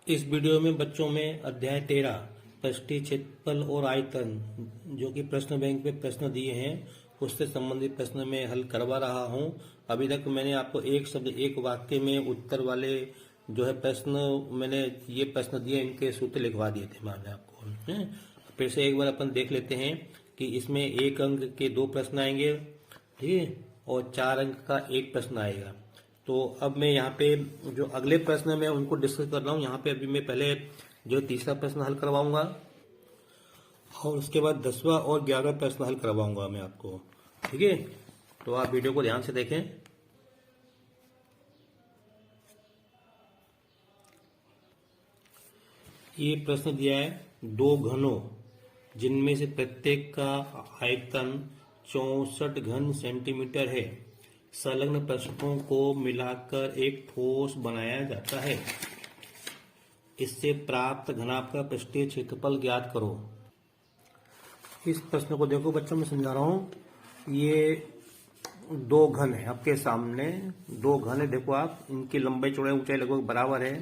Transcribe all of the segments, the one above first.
इस वीडियो में बच्चों में अध्याय 13 पृष्ठीय क्षेत्रफल और आयतन जो कि प्रश्न बैंक में प्रश्न दिए हैं उससे संबंधित प्रश्न मैं हल करवा रहा हूं। अभी तक मैंने आपको एक शब्द एक वाक्य में उत्तर वाले जो है प्रश्न मैंने ये प्रश्न दिए इनके सूत्र लिखवा दिए थे मैंने आपको हैं। फिर से एक बार अपन देख लेते हैं कि इसमें एक अंक के 2 प्रश्न आएंगे, ठीक है, और 4 अंक का एक प्रश्न आएगा। तो अब मैं यहाँ पे जो अगले प्रश्न में उनको डिस्कस कर रहा हूँ। यहाँ पे अभी मैं पहले जो तीसरा प्रश्न हल करवाऊंगा और उसके बाद 10वां और 11वां प्रश्न हल करवाऊंगा मैं आपको, ठीक है। तो आप वीडियो को ध्यान से देखें। ये प्रश्न दिया है 2 घनों जिनमें से प्रत्येक का आयतन 64 घन सेंटीमीटर है, संलग्न पृष्ठों को मिलाकर एक ठोस बनाया जाता है। इससे प्राप्त घनाभ का पृष्ठीय क्षेत्रफल ज्ञात करो। इस प्रश्न को देखो बच्चों, मैं समझा रहा हूं। ये 2 घन है आपके सामने, 2 घन है। देखो आप, इनकी लंबाई चौड़ाई ऊंचाई लगभग बराबर है।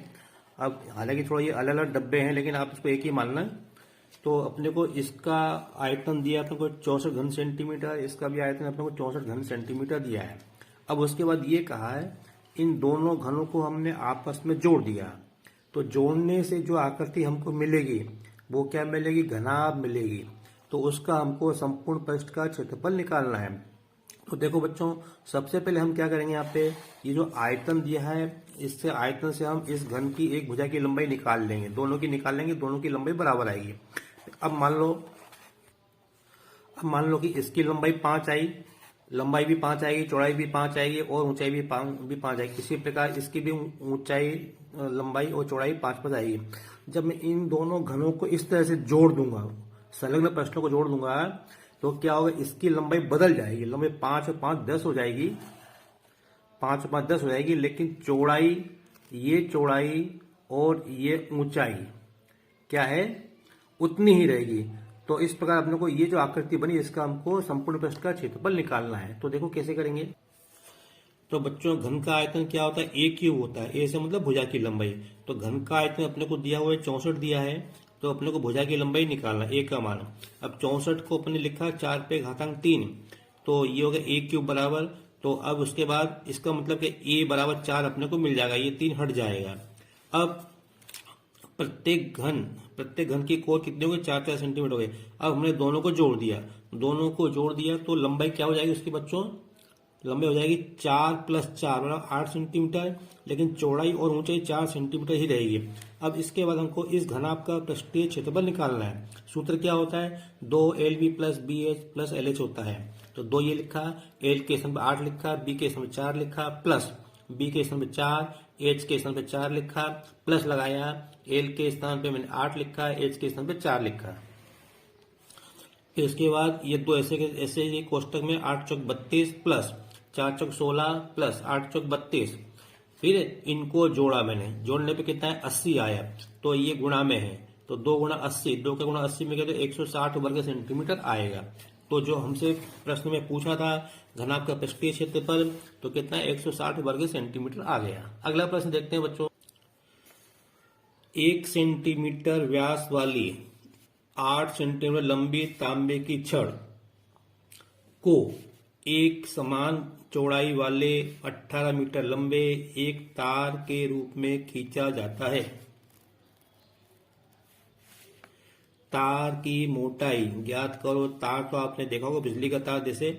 अब हालांकि थोड़ा ये अलग अलग डब्बे हैं लेकिन आप इसको एक ही मानना। तो अपने को इसका आयतन दिया अपने को 64 घन सेंटीमीटर, इसका भी आयतन अपने को 64 घन सेंटीमीटर दिया है। अब उसके बाद ये कहा है इन दोनों घनों को हमने आपस में जोड़ दिया। तो जोड़ने से जो आकृति हमको मिलेगी वो क्या मिलेगी? घनाभ मिलेगी। तो उसका हमको संपूर्ण पृष्ठ का क्षेत्रफल निकालना है। तो देखो बच्चों, सबसे पहले हम क्या करेंगे, यहाँ पे ये जो आयतन दिया है इससे आयतन से हम इस घन की एक भुजा की लंबाई निकाल लेंगे, दोनों की निकाल लेंगे, दोनों की लंबाई बराबर आएगी। अब मान लो कि इसकी लंबाई 5 आई, लंबाई भी 5 आएगी, चौड़ाई भी 5 आएगी और ऊंचाई भी 5 आएगी। इसी प्रकार इसकी भी ऊंचाई, लंबाई और चौड़ाई 5 आएगी। जब मैं इन दोनों घनों को इस तरह से जोड़ दूंगा, संलग्न पृष्ठों को जोड़ दूंगा, तो क्या होगा, इसकी लंबाई बदल जाएगी। लंबाई 5 और 5 10 हो जाएगी, 5 और 5 10 हो जाएगी। लेकिन चौड़ाई, ये चौड़ाई और ये ऊंचाई क्या है, उतनी ही रहेगी। तो इस प्रकार अपने को ये जो आकृति बनी इसका हमको संपूर्ण पृष्ठ का क्षेत्रफल निकालना है। तो देखो कैसे करेंगे। तो बच्चों, घन का आयतन क्या होता है? ए क्यूब होता है। ए से मतलब भुजा की लंबाई। तो घन का आयतन अपने को दिया हुआ है 64 दिया है, तो अपने को भुजा की लंबाई निकालना, ए का मान। अब 64 को अपने लिखा 4 पे घातांक 3, तो ये हो गया ए क्यूब बराबर। तो अब उसके बाद इसका मतलब कि ए बराबर 4 अपने को मिल जाएगा, ये 3 हट जाएगा। अब प्रत्येक घन की कोर कितने हो गए? 4-4 सेंटीमीटर हो गए। अब हमने दोनों को जोड़ दिया, तो लंबाई क्या हो जाएगी उसकी बच्चों? लंबाई हो जाएगी 4 + 4 मतलब 8 सेंटीमीटर, लेकिन चौड़ाई और ऊंचाई 4 सेंटीमीटर ही रहेगी। अब इसके बाद हमको इस घनाभ का पृष्ठीय क्षेत्रफल निकालना है। सूत्र क्या होता है? 2LB + BH + LH होता है। तो 2 ये लिखा, L के स्थान पर 8 लिखा, B के स्थान पर 4 लिखा, प्लस B के स्थान पर 4, H के स्थान पर 4 लिखा, प्लस लगाया, L के स्थान पे मैंने 8 लिखा, H के स्थान पे 4 लिखा। फिर इसके बाद ये 2 ऐसे ये कोष्टक में 8 चौक 32 प्लस 4 चौक 16 प्लस 8 चौक 32। फिर इनको जोड़ा मैंने, जोड़ने पे कितना है? 80 आया। तो ये गुणा में है, तो 2 गुणा 80, 2 का गुणा 80 में क्या, तो 160 वर्ग सेंटीमीटर आएगा। तो जो हमसे प्रश्न में पूछा था घनाभ का पृष्ठीय क्षेत्रफल, तो कितना है? 160 वर्ग सेंटीमीटर आ गया। अगला प्रश्न देखते हैं बच्चों। 1 सेंटीमीटर व्यास वाली 8 सेंटीमीटर लंबी तांबे की छड़ को एक समान चौड़ाई वाले 18 मीटर लंबे एक तार के रूप में खींचा जाता है। तार की मोटाई ज्ञात करो। तार तो आपने देखा होगा, बिजली का तार जैसे,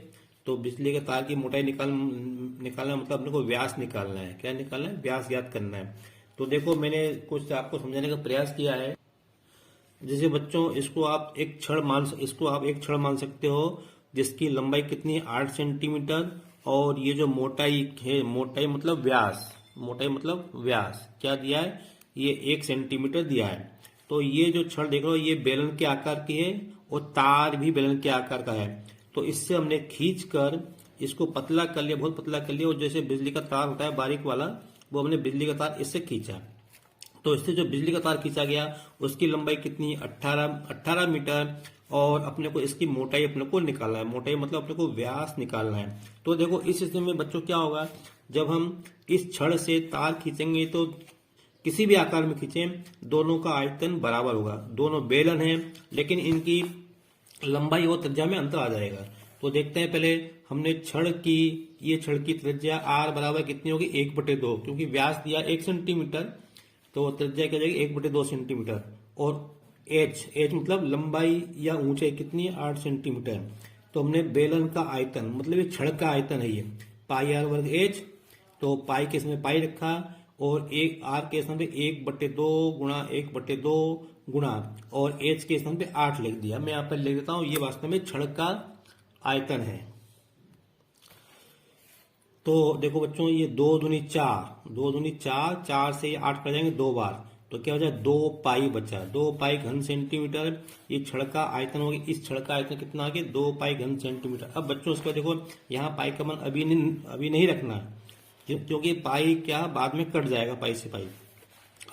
तो बिजली का तार की मोटाई निकालना मतलब अपने को व्यास निकालना है। क्या निकालना है? व्यास ज्ञात करना है। तो देखो, मैंने कुछ आपको समझाने का प्रयास किया है। जैसे बच्चों, इसको आप एक छड़ मान सकते हो जिसकी लंबाई कितनी है? 8 सेंटीमीटर। और ये जो मोटाई है, मोटाई मतलब व्यास क्या दिया है? ये 1 सेंटीमीटर दिया है। तो ये जो छड़ देख रहे हो ये बेलन के आकार की है और तार भी बेलन के आकार का है। तो इससे हमने खींच कर इसको पतला कर लिया, बहुत पतला कर लिया। और जैसे बिजली का तार होता है बारीक वाला, वो हमने बिजली का तार इससे खींचा। तो इससे जो बिजली का तार खींचा गया उसकी लंबाई कितनी? 18 मीटर। और अपने को इसकी मोटाई अपने को निकालना है। मोटाई मतलब अपने को व्यास निकालना है। तो देखो, इस स्थिति में बच्चों क्या होगा, जब हम इस छड़ से तार खींचेंगे तो किसी भी आकार में खींचे दोनों का आयतन बराबर होगा। दोनों बेलन है लेकिन इनकी लंबाई और त्रिज्या में अंतर आ जाएगा। तो देखते हैं पहले हमने छड़ की, ये छड़ की त्रिज्या r बराबर कितनी होगी 1/2, क्योंकि व्यास दिया 1 सेंटीमीटर तो त्रिज्या क्या जाएगी 1/2 सेंटीमीटर। और h मतलब लंबाई या ऊंचाई कितनी है 8 सेंटीमीटर। तो हमने बेलन का आयतन मतलब ये छड़ का आयतन है, ये पाई r वर्ग h। तो पाई के समय पाई रखा और एक r के स्थान पे 1/2 गुणा 1/2 गुणा और h के स्थान पे 8 लिख दिया। मैं यहाँ पर लिख देता हूं, ये वास्तव में छड़ का आयतन है। तो देखो बच्चों, ये 2 दूनी 4, 4 से 8 कर जाएंगे 2 बार, तो क्या हो जाए 2 पाई बचा, 2 पाई घन सेंटीमीटर। ये छड़ का आयतन हो गया। इस छड़ का आयतन कितना आ गया 2 पाई घन सेंटीमीटर। अब बच्चों इसको देखो, यहाँ पाई का मान अभी नहीं रखना है, क्योंकि पाई क्या बाद में कट जाएगा पाई से पाई।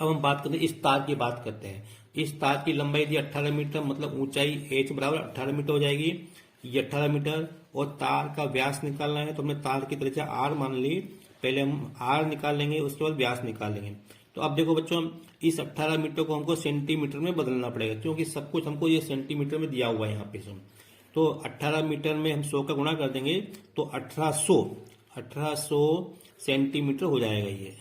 अब हम बात करते हैं इस तार की बात करते हैं। इस तार की लंबाई थी 18 मीटर, मतलब ऊंचाई h बराबर 18 मीटर हो जाएगी। ये 18 मीटर और तार का व्यास निकालना है, तो हमने तार की त्रिज्या r मान ली। पहले हम r निकाल लेंगे, उसके बाद व्यास निकाल लेंगे। तो अब देखो बच्चों, इस 18 मीटर को हमको सेंटीमीटर में बदलना पड़ेगा, क्योंकि सब कुछ हमको ये सेंटीमीटर में दिया हुआ है यहाँ पे से। तो 18 मीटर में हम 100 का गुणा कर देंगे तो 1800 सेंटीमीटर हो जाएगा ये।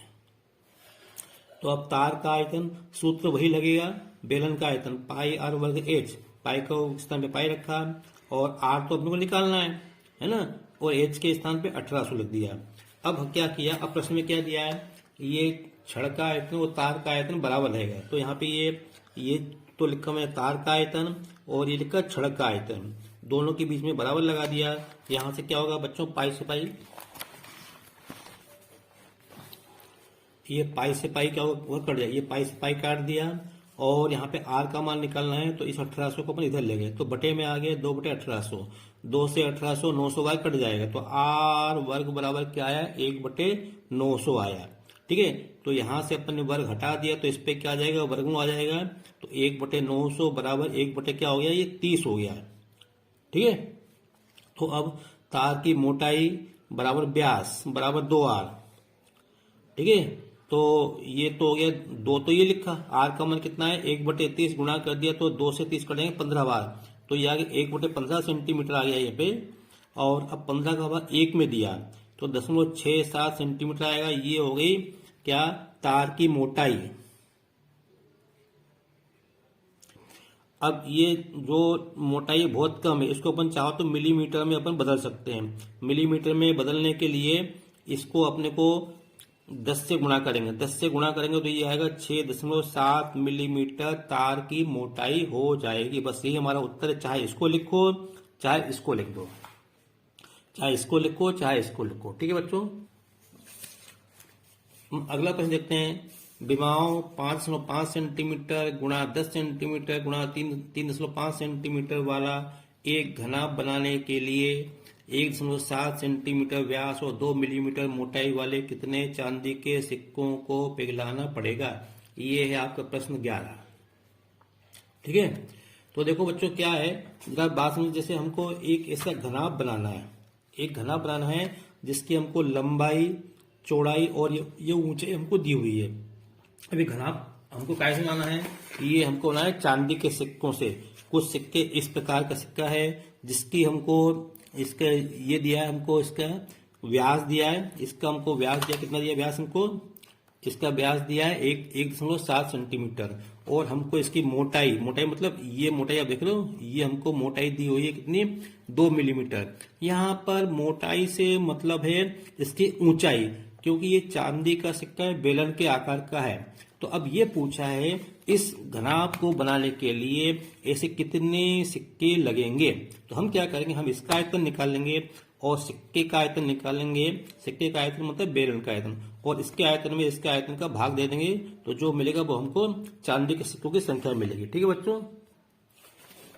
तो अब तार का आयतन सूत्र वही लगेगा, बेलन का आयतन पाई r वर्ग h। पाई को स्थान पे पाई रखा और r तो अपने को निकालना है ना, और h के स्थान पे 1800 लिख दिया। अब क्या किया, अब प्रश्न में क्या दिया है, ये छड़ का आयतन और तार का आयतन बराबर रहेगा। तो यहाँ पे ये तो लिखा मैंने तार का आयतन और ये लिखा छड़ का आयतन, दोनों के बीच में बराबर लगा दिया। यहाँ से क्या होगा बच्चों, पाई से पाई, ये पाई से पाई क्या होगा कट जाएगा, ये पाई से पाई काट दिया। और यहाँ पे r का मान निकालना है, तो इस 1800 को अपन इधर ले गए, तो बटे में आ गए 2/1800। 2 से 1800 900 बार कट जाएगा, तो r वर्ग बराबर क्या आया 1/900 आया। ठीक है, तो यहाँ से अपन ने वर्ग हटा दिया, तो इस पे क्या आ जाएगा वर्गमूल आ जाएगा। तो 1/900 बराबर 1 क्या हो गया, ये 30 हो गया। ठीक है, तो अब तार की मोटाई बराबर व्यास बराबर 2r। ठीक है, तो ये तो हो गया 2, तो ये लिखा r का मान कितना है 1/30 गुणा कर दिया, तो 2 से 30 कटेंगे 15 बार, तो ये आगे 1/15 सेंटीमीटर आ गया यहाँ पे। और अब 15 का भाग 1 में दिया तो 0.67 सेंटीमीटर आएगा। ये हो गई क्या तार की मोटाई। अब ये जो मोटाई बहुत कम है, इसको अपन चाहो तो मिलीमीटर में अपन बदल सकते हैं। मिलीमीटर में बदलने के लिए इसको अपने को 10 से गुणा करेंगे, 10 से गुणा करेंगे तो ये आएगा 6.7 मिलीमीटर तार की मोटाई हो जाएगी। बस यही हमारा उत्तर है, चाहे इसको लिखो चाहे इसको लिख दो, चाहे इसको लिखो चाहे इसको लिखो। ठीक है बच्चों, अगला प्रश्न देखते हैं। विमाओं 5.5 सेंटीमीटर गुणा 10 सेंटीमीटर गुणा 3.5 सेंटीमीटर वाला एक घनाभ बनाने के लिए 1.7 सेंटीमीटर व्यास और 2 मिलीमीटर मोटाई वाले कितने चांदी के सिक्कों को पिघलाना पड़ेगा। ये है आपका प्रश्न 11। ठीक है, तो देखो बच्चों क्या है, बात समझ, जैसे हमको एक ऐसा घनाभ बनाना है, एक घनाभ बनाना है जिसकी हमको लंबाई चौड़ाई और ये ऊंचाई हमको दी हुई है। अभी घनाभ हमको कैसे बनाना है, ये हमको बनाना है चांदी के सिक्कों से। कुछ सिक्के इस प्रकार का सिक्का है जिसकी हमको इसका ये दिया है, हमको इसका व्यास दिया है, इसका हमको व्यास दिया, कितना दिया व्यास हमको, इसका व्यास दिया है 1.7 सेंटीमीटर और हमको इसकी मोटाई मतलब ये मोटाई आप देख रहे हो, ये हमको मोटाई दी हुई है कितनी 2 मिलीमीटर। यहाँ पर मोटाई से मतलब है इसकी ऊंचाई, क्योंकि ये चांदी का सिक्का है, बेलन के आकार का है। तो अब ये पूछा है इस घनाभ को बनाने के लिए ऐसे कितने सिक्के लगेंगे। तो हम क्या करेंगे, हम इसका आयतन निकालेंगे और सिक्के का आयतन निकालेंगे। सिक्के का आयतन मतलब बेलन का आयतन, और इसके आयतन में इसके आयतन का भाग दे देंगे, तो जो मिलेगा वो हमको चांदी के सिक्कों की संख्या मिलेगी। ठीक है बच्चों,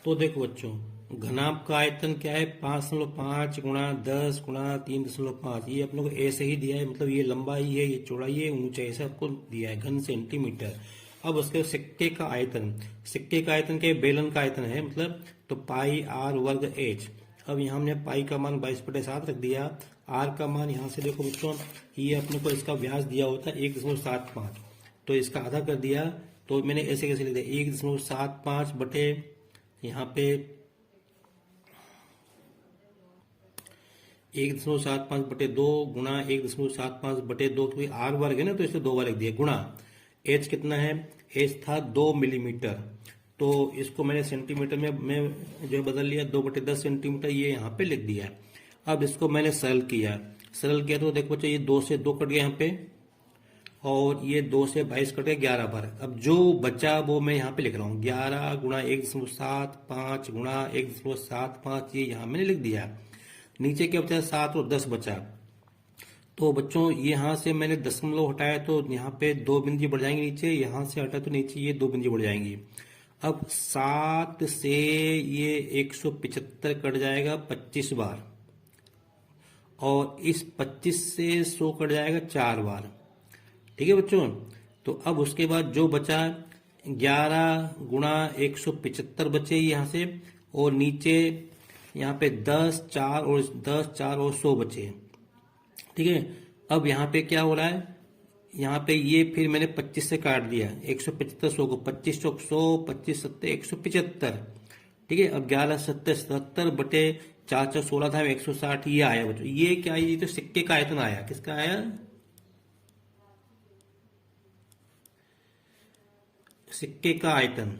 तो देखो बच्चों, घनाभ का आयतन क्या है 5.5 गुणा 10 गुणा 3.5। ये अपने को ऐसे ही दिया है, मतलब ये लंबाई है, ये चौड़ाई है, ऊंचाई ऐसा आपको दिया है घन सेंटीमीटर। अब उसके सिक्के का आयतन, सिक्के का आयतन क्या है बेलन का आयतन है, मतलब तो पाई r वर्ग h। अब यहाँ हमने पाई का मान 22/7 रख दिया, r का मान यहाँ से देखो बच्चों, ये अपने को इसका व्यास दिया होता है 1.75, तो इसका आधा कर दिया, तो मैंने ऐसे कैसे लिख दिया 1.75 बटे यहाँ पे 1.75 बटे 2 गुणा 1.75 बटे 2, क्योंकि आर वर्ग है ना तो इसलिए 2 बार लिख दिया, गुणा एच कितना है, एच था 2 मिलीमीटर, तो इसको मैंने सेंटीमीटर में जो बदल लिया, 2/10 सेंटीमीटर ये यहाँ पे लिख दिया। अब इसको मैंने सरल किया तो देखो बच्चों ये 2 से 2 कट गया यहाँ पे, और ये 2 से 22 कट गया 11 बार। अब जो बचा वो मैं यहाँ पे लिख रहा हूँ 11 गुणा 1.75 गुणा 1.75, ये यहाँ मैंने लिख दिया। नीचे क्या बचा 7 और 10 बचा, तो बच्चों यहाँ से मैंने दशमलव हटाया तो यहाँ पे 2 बिंदी बढ़ जाएंगे नीचे, यहाँ से हटा तो नीचे ये 2 बिंदी बढ़ जाएंगी। अब 7 से ये 175 कट जाएगा 25 बार, और इस 25 से 100 कट जाएगा 4 बार। ठीक है बच्चों, तो अब उसके बाद जो बचा 11 गुणा 175 बचे यहाँ से, और नीचे यहाँ पे 10 4 और 100 बचे। ठीक है, अब यहाँ पे क्या हो रहा है, यहाँ पे ये फिर मैंने 25 से काट दिया 175 100 को, 25 चौक 100, 25 सत्ते 175। ठीक है, अब 11 सत्ते 77 बटे 4 4 16 था 160, ये आया बच्चों। ये क्या, ये तो सिक्के का आयतन आया, किसका आया, सिक्के का आयतन।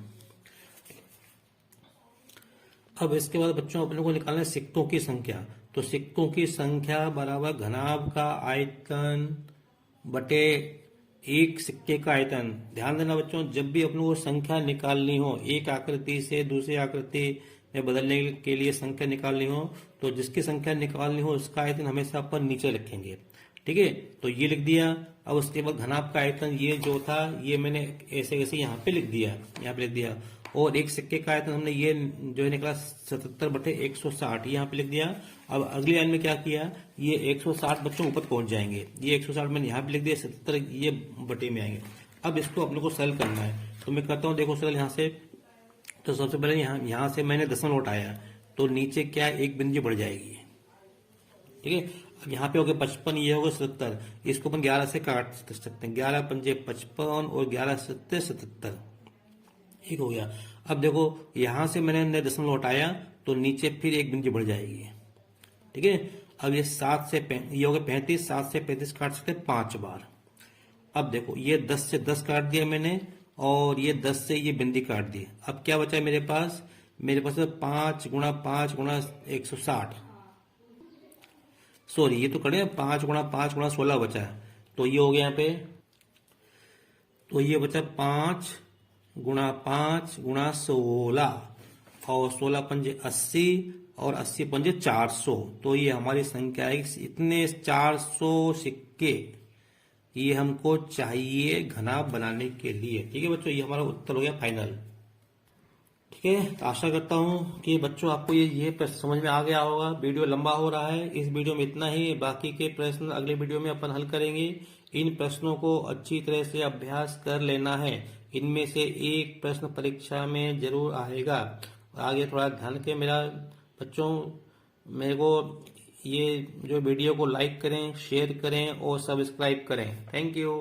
अब इसके बाद बच्चों अपने को निकालना है सिक्कों की संख्या, तो सिक्कों की संख्या बराबर घनाभ का आयतन बटे एक सिक्के का आयतन। ध्यान देना बच्चों, जब भी अपने को संख्या निकालनी हो, एक आकृति से दूसरी आकृति में बदलने के लिए संख्या निकालनी हो, तो जिसकी संख्या निकालनी हो उसका आयतन हमेशा अपन नीचे रखेंगे। ठीक है, तो ये लिख दिया। अब उसके बाद घनाभ का आयतन ये जो था ये मैंने ऐसे ऐसे यहाँ पे लिख दिया, यहाँ पे लिख दिया, और एक सिक्के का आयतन हमने ये जो है निकला 77 बटे 160, यहाँ पे लिख दिया। अब अगली लाइन में क्या किया, ये 160 बच्चों ऊपर पहुंच जाएंगे, ये 160 मैंने यहाँ पे लिख दिया, 77 ये बटे में आएंगे। अब इसको अपने को सरल करना है, तो मैं करता हूँ, देखो सरल यहाँ से। तो सबसे पहले यहाँ से मैंने दशमलव उठाया, तो नीचे क्या एक बिंदी बढ़ जाएगी। ठीक है, अब यहाँ पे हो गया 55, ये हो गया 77, इसको अपन 11 से काट सकते हैं, 11 पंजे 55 और 11 सत्ते 77, ठीक हो गया। अब देखो यहां से मैंने दशमलव हटाया तो नीचे फिर एक बिंदी बढ़ जाएगी। ठीक है, अब ये 7 से ये हो गया 35, 7 से 35 काट सकते 5 बार। अब देखो ये 10 से 10 काट दिया मैंने, और ये 10 से ये बिंदी काट दी। अब क्या बचा मेरे पास, 5 गुणा 5 गुणा 160, सॉरी ये तो करें 5 गुणा 5 गुणा 16 बचा, तो ये हो गया यहाँ पे, तो ये बचा 5 गुणा 5 गुणा 16, और 16 पंजे 80 और 80 पंजे 400, तो ये हमारी संख्या है। इतने 400 सिक्के ये हमको चाहिए घनाभ बनाने के लिए। ठीक है बच्चों, ये हमारा उत्तर हो गया फाइनल। ठीक है, तो आशा करता हूँ कि बच्चों आपको ये प्रश्न समझ में आ गया होगा। वीडियो लंबा हो रहा है, इस वीडियो में इतना ही, बाकी के प्रश्न अगले वीडियो में अपन हल करेंगे। इन प्रश्नों को अच्छी तरह से अभ्यास कर लेना है, इनमें से एक प्रश्न परीक्षा में जरूर आएगा। आगे थोड़ा ध्यान के मेरा बच्चों, मेरे को ये जो वीडियो को लाइक करें, शेयर करें और सब्सक्राइब करें। Thank you.